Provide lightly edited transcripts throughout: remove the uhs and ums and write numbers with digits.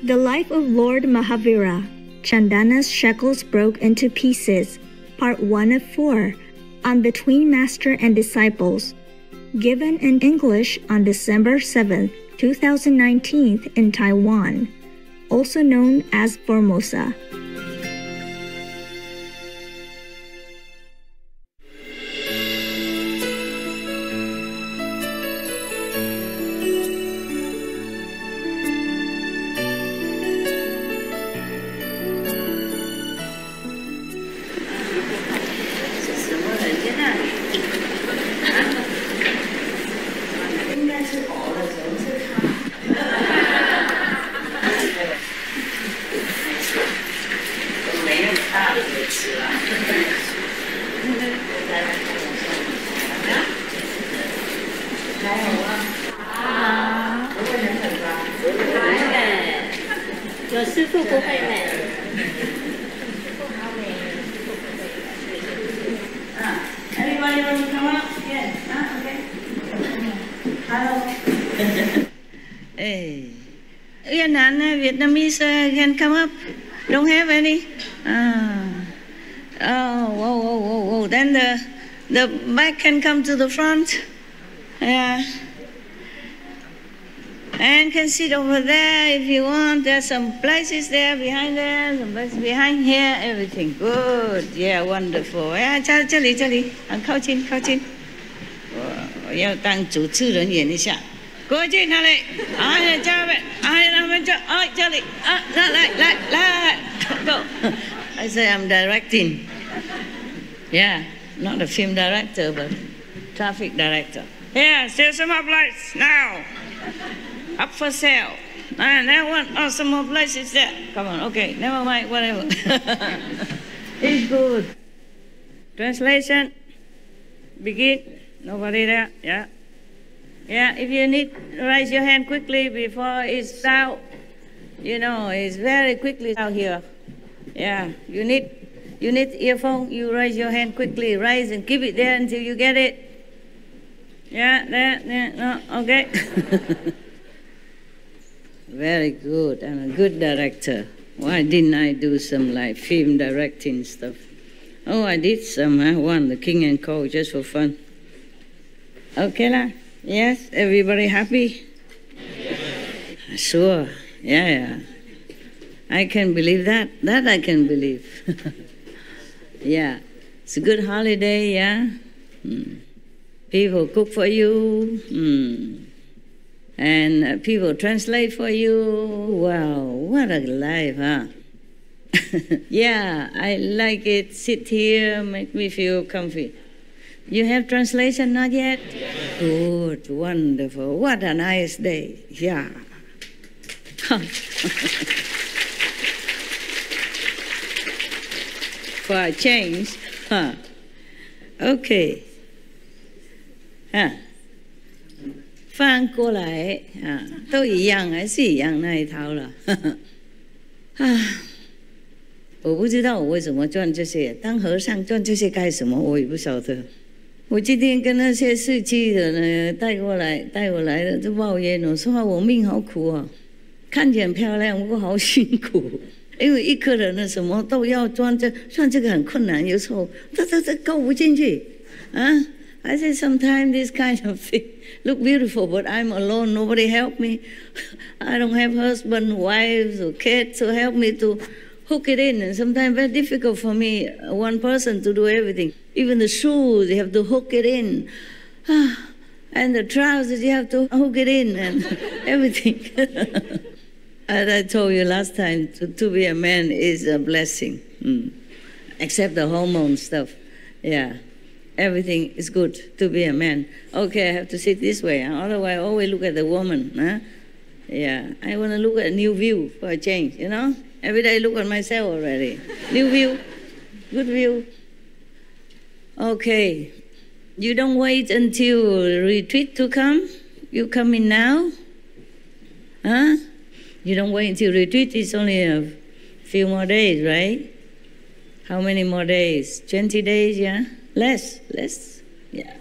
The Life of Lord Mahavira, Chandana's Shackles Broke into Pieces, Part 1 of 4, on Between Master and Disciples, given in English on December 7, 2019 in Taiwan, also known as Formosa. Anybody want to come up? Yes. Okay. Hello. Hey. Vietnamese can come up. Don't have any. Whoa. Then the back can come to the front. Yeah. And can sit over there if you want. There's some places there, some places behind here, everything. Good. Yeah, wonderful. Yeah, 这里，很靠近。我要当主持人演一下。过去哪里？这边，那边这里，来 ，go. I say I'm directing. Yeah, not a film director, but traffic director. Yeah, still some more lights now. Up for sale. That one, some more places there. Come on, okay, never mind, whatever. It's good. Translation. Begin. Nobody there? Yeah. Yeah, if you need, raise your hand quickly before it's out. You know, it's very quickly out here. Yeah, you need earphone, you raise your hand quickly. Raise and keep it there until you get it. Yeah, there, no, okay. Very good. I'm a good director. Why didn't I do some like film directing stuff? Oh, I did some. I won the King and Co. just for fun. Okay, lah. Yes, everybody happy? Yes. Sure. Yeah. I can believe that. That I can believe. Yeah. It's a good holiday, yeah? People cook for you. And people translate for you. Wow, what a life, huh? Yeah, I like it. Sit here, make me feel comfy. You have translation? Not yet? Good, wonderful. What a nice day. Yeah. For a change. Huh. Okay. Huh. 翻过来都一样，还是一样那一套了。我不知道我为什么赚这些，当和尚赚这些干什么？我也不晓得。我今天跟那些司机的呢带我来的就抱怨我说我命好苦啊，看起来很漂亮，不过好辛苦。因为一个人呢什么都要赚这个很困难，有时候这够不进去啊。I say sometimes this kind of thing look beautiful, but I'm alone. Nobody help me. I don't have husband, wives, or kids to help me to hook it in. And sometimes very difficult for me, one person to do everything. Even the shoes, you have to hook it in. And the trousers, you have to hook it in and everything. As I told you last time, to be a man is a blessing. Except the hormone stuff. Yeah. Everything is good to be a man. Okay, I have to sit this way. Otherwise, I always look at the woman. Yeah, I want to look at a new view for a change, you know? Every day I look at myself already. New view, good view. Okay, you don't wait until retreat to come. You come in now. You don't wait until retreat. It's only a few more days, right? How many more days? 20 days, yeah? Less, yeah.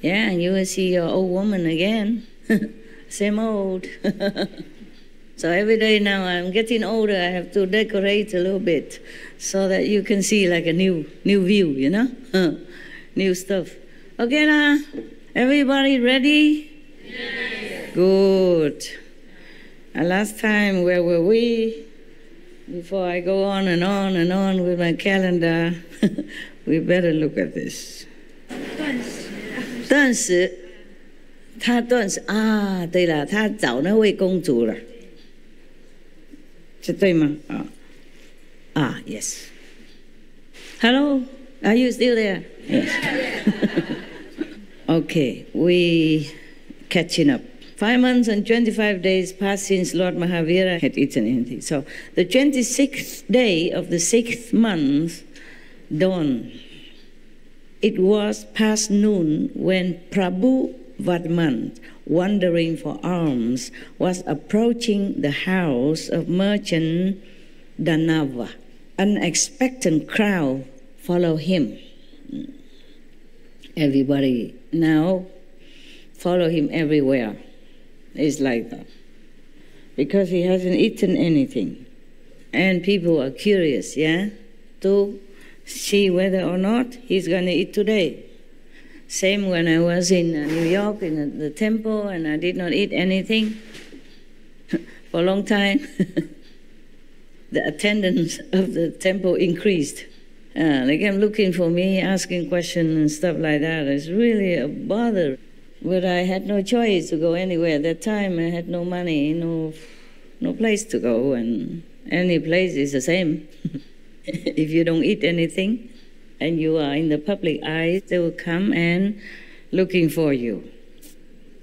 Yeah, and you will see your old woman again. Same old. So every day now I'm getting older, I have to decorate a little bit so that you can see like a new view, you know? New stuff. Okay now, everybody ready? Yes. Good. And last time, where were we? Before I go on and on and on with my calendar, we better look at this. 断食，他断食啊，对了，他找那位公主了，这对吗？Yes. Hello, are you still there? Yes. Okay, we catching up. 5 months and 25 days passed since Lord Mahavira had eaten anything. So the 26th day of the 6th month dawned. It was past noon when Prabhu Vadman, wandering for alms, was approaching the house of merchant Danava. An expectant crowd followed him. Everybody now follow him everywhere. It's like that. Because he hasn't eaten anything. And people are curious, yeah, to see whether or not he's going to eat today. Same when I was in New York in the temple and I did not eat anything for a long time. The attendance of the temple increased. They came looking for me, asking questions and stuff like that. It's really a bother. But I had no choice to go anywhere. At that time, I had no money, no place to go, and any place is the same. If you don't eat anything and you are in the public eye, they will come and looking for you,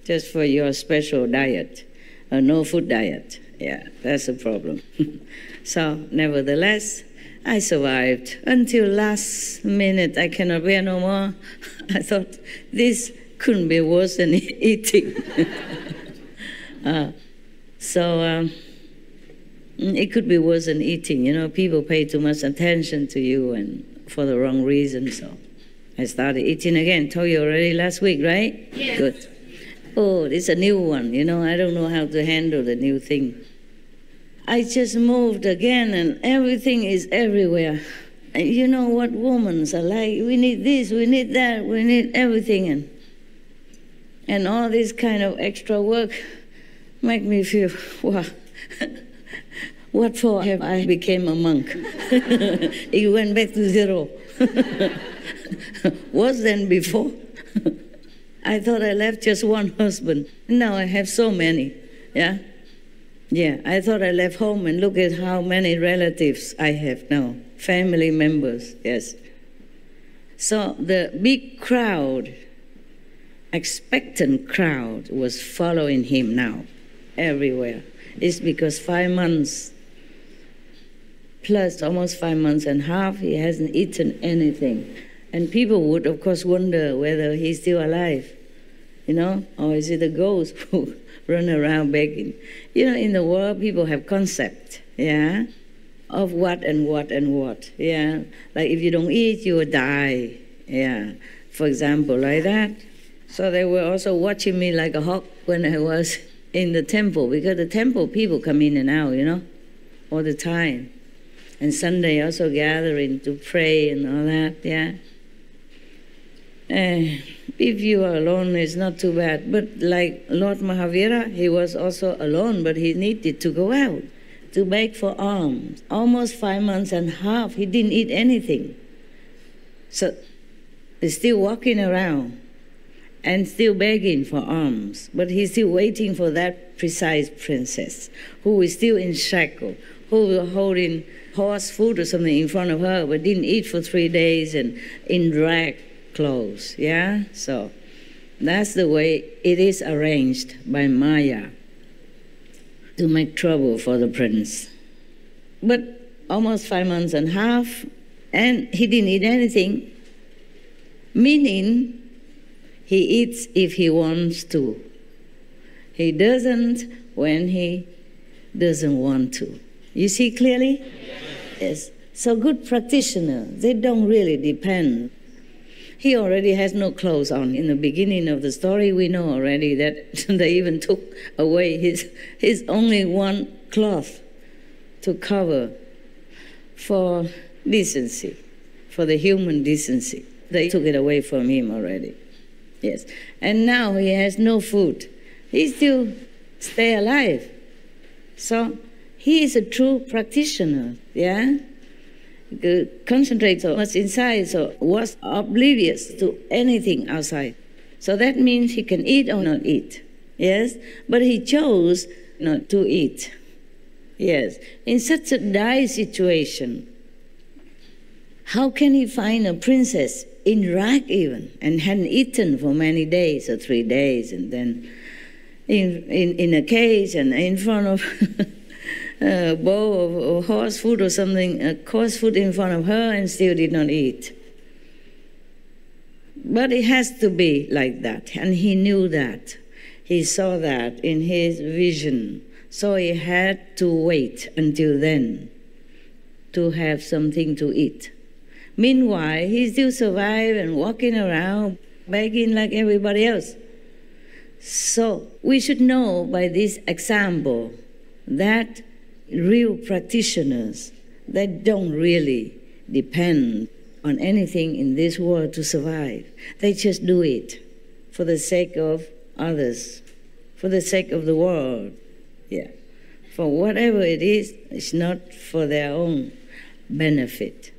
just for your special diet, a no-food diet. Yeah, that's a problem. So, nevertheless, I survived until last minute. I cannot bear no more. I thought this couldn't be worse than eating. It could be worse than eating. You know, people pay too much attention to you and for the wrong reason. So I started eating again. Told you already last week, right? Yeah. Good. Oh, it's a new one. You know, I don't know how to handle the new thing. I just moved again and everything is everywhere. And you know what women are like. We need this, we need that, we need everything. And all this kind of extra work make me feel, wow, what for have I became a monk? It went back to zero. Worse than before. I thought I left just one husband. Now I have so many, yeah? Yeah, I thought I left home and look at how many relatives I have now. Family members, yes. So the big crowd, expectant crowd was following him now, everywhere. It's because 5 months, plus almost 5 months and a half, he hasn't eaten anything. And people would, of course, wonder whether he's still alive, you know, or is it a ghost who run around begging. You know, in the world, people have concept, yeah, of what and what and what, yeah. Like if you don't eat, you will die, yeah. For example, like that. So they were also watching me like a hawk when I was in the temple, because the temple people come in and out, you know, all the time. And Sunday also gathering to pray and all that, yeah. If you are alone, it's not too bad. But like Lord Mahavira, he was also alone, but he needed to go out to beg for alms. Almost 5 months and a half, he didn't eat anything. So he's still walking around and still begging for alms. But he's still waiting for that precise princess who is still in shackle, who was holding horse food or something in front of her, but didn't eat for 3 days and in drag clothes, yeah? So that's the way it is arranged by Maya to make trouble for the prince. But almost 5 months and a half, and he didn't eat anything, meaning he eats if he wants to. He doesn't when he doesn't want to. You see clearly? Yes. So good practitioners, they don't really depend. He already has no clothes on. In the beginning of the story, we know already that they even took away his only one cloth to cover for decency, for the human decency. They took it away from him already. Yes. And now he has no food. He still stay alive. So he is a true practitioner, yeah? Concentrates so much inside, so was oblivious to anything outside. So that means he can eat or not eat, yes? But he chose not to eat, yes. In such a dire situation, how can he find a princess in Iraq even, and hadn't eaten for many days or 3 days, and then in a cage and in front of a bowl of horse food or something, a coarse food in front of her, and still did not eat. But it has to be like that, and he knew that. He saw that in his vision. So he had to wait until then to have something to eat. Meanwhile, he still survived and walking around, begging like everybody else. So we should know by this example that real practitioners, they don't really depend on anything in this world to survive. They just do it for the sake of others, for the sake of the world. Yeah. For whatever it is, it's not for their own benefit.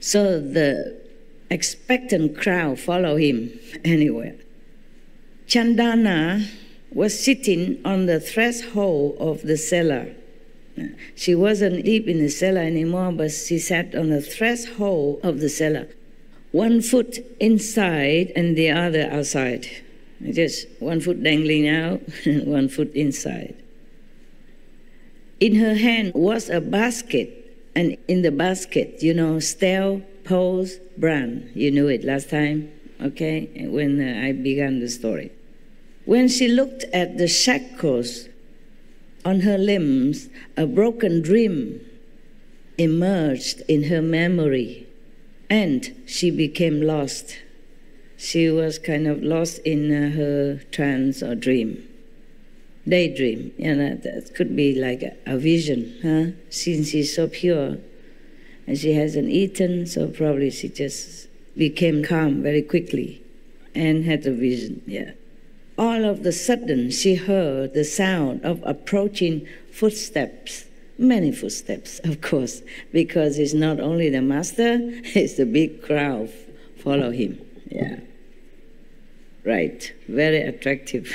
So the expectant crowd follow him anywhere. Chandana was sitting on the threshold of the cellar. She wasn't deep in the cellar anymore, but she sat on the threshold of the cellar. 1 foot inside and the other outside. Just 1 foot dangling out and 1 foot inside. In her hand was a basket, and in the basket, Stell Post brand. You knew it last time, okay, when I began the story. When she looked at the shackles on her limbs, a broken dream emerged in her memory, and she became lost. She was kind of lost in her trance or dream. Daydream, that could be like a vision, huh? Since she's so pure, and she hasn't eaten, so probably she just became calm very quickly and had a vision, yeah. All of a sudden, she heard the sound of approaching footsteps, many footsteps, of course, because it's not only the master, it's the big crowd follow him, yeah. Right, very attractive.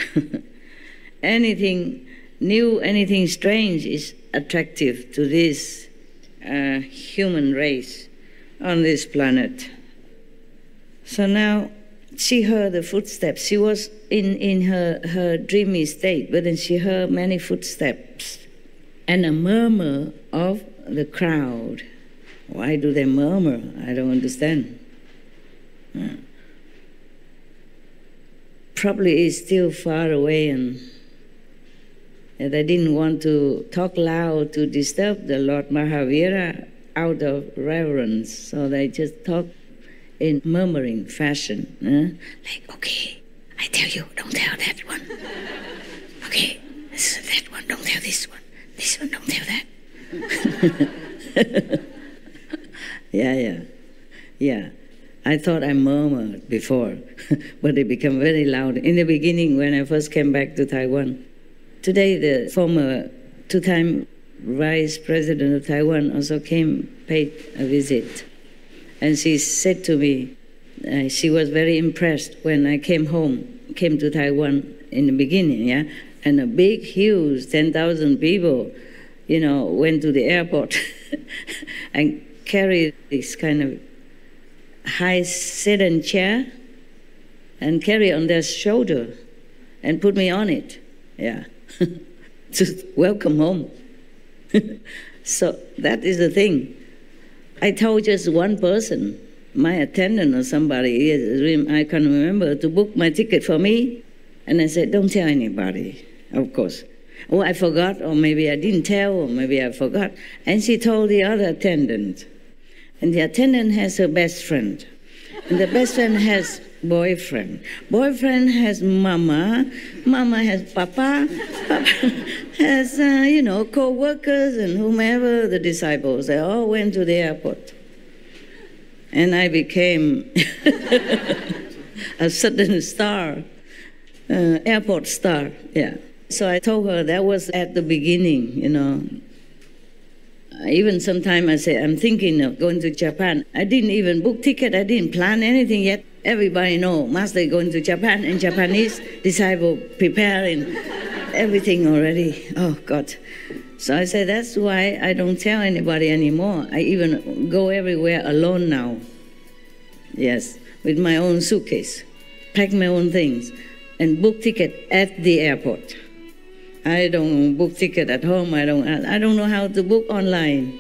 Anything new, anything strange is attractive to this human race on this planet. So now she heard the footsteps. She was in her dreamy state, but then she heard many footsteps and a murmur of the crowd. Why do they murmur? I don't understand. Probably it's still far away, and they didn't want to talk loud to disturb the Lord Mahavira out of reverence, so they just talk in murmuring fashion. Like, okay, I tell you, don't tell that one. Okay, that one, don't tell this one. This one, don't tell that. Yeah. I thought I murmured before, but it became very loud in the beginning when I first came back to Taiwan. Today, the former 2-time Vice President of Taiwan also paid a visit. And she said to me, she was very impressed when I came to Taiwan in the beginning, yeah? And a big, huge, 10,000 people, went to the airport and carried this kind of high sedan chair and carry on their shoulder and put me on it, yeah. To welcome home. So that is the thing. I told just one person, my attendant or somebody, I can't remember, to book my ticket for me. And I said, don't tell anybody, of course. Oh, I forgot, or maybe I didn't tell, or maybe I forgot. And she told the other attendant. And the attendant has her best friend. And the best friend has boyfriend. Boyfriend has mama. Mama has papa. Papa has, co-workers and whomever, the disciples. They all went to the airport. And I became a sudden star, airport star, yeah. So I told her that was at the beginning, Even sometime I say, I'm thinking of going to Japan. I didn't even book ticket. I didn't plan anything yet. Everybody know Master going to Japan, and Japanese disciple preparing everything already. Oh, God. So I said, that's why I don't tell anybody anymore. I even go everywhere alone now. Yes, with my own suitcase, pack my own things, and book ticket at the airport. I don't book ticket at home. I don't know how to book online.